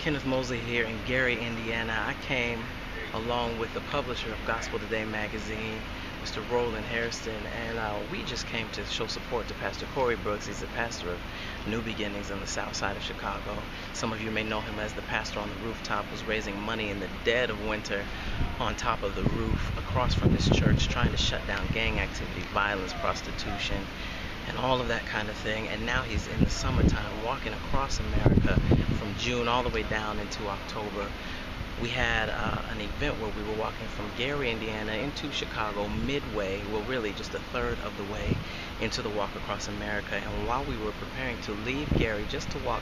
Kenneth Mosley here in Gary, Indiana. I came along with the publisher of Gospel Today magazine, Mr. Roland Hairston, and we just came to show support to Pastor Corey Brooks. He's the pastor of New Beginnings on the south side of Chicago. Some of you may know him as the pastor on the rooftop, who's raising money in the dead of winter on top of the roof across from this church, trying to shut down gang activity, violence, prostitution, and all of that kind of thing. And now he's in the summertime walking across America from June all the way down into October. We had an event where we were walking from Gary, Indiana into Chicago midway, well really just a third of the way into the walk across America. And while we were preparing to leave Gary just to walk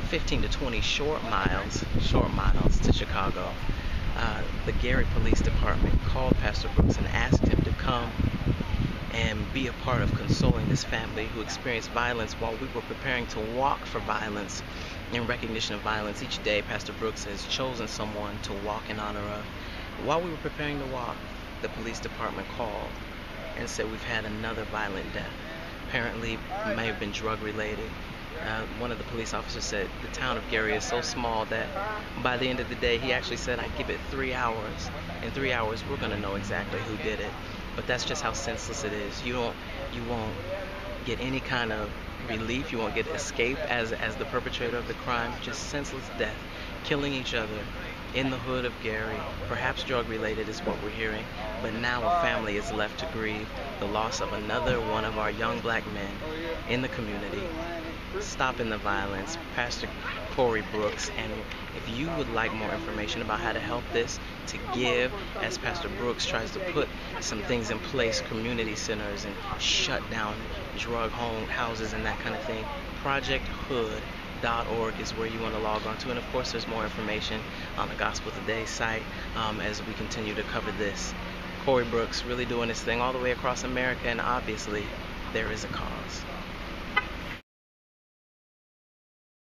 15 to 20 short miles to Chicago, the Gary Police Department called Pastor Brooks and asked him to come and be a part of consoling this family who experienced violence while we were preparing to walk for violence. In recognition of violence, each day Pastor Brooks has chosen someone to walk in honor of. While we were preparing to walk, the police department called and said we've had another violent death. Apparently it may have been drug related. One of the police officers said the town of Gary is so small that by the end of the day, he actually said, I'd give it 3 hours. In 3 hours, we're going to know exactly who did it. But that's just how senseless it is. You won't get any kind of relief. You won't get escape as the perpetrator of the crime. Just senseless death, killing each other in the hood of Gary. Perhaps drug related is what we're hearing. But now a family is left to grieve the loss of another one of our young black men in the community. Stopping the violence, Pastor Corey Brooks. And if you would like more information about how to help this, to give, as Pastor Brooks tries to put some things in place, community centers and shut down drug houses and that kind of thing, projecthood.org is where you want to log on to. And of course there's more information on the Gospel Today site as we continue to cover this. Corey Brooks really doing his thing all the way across America, and obviously there is a cause.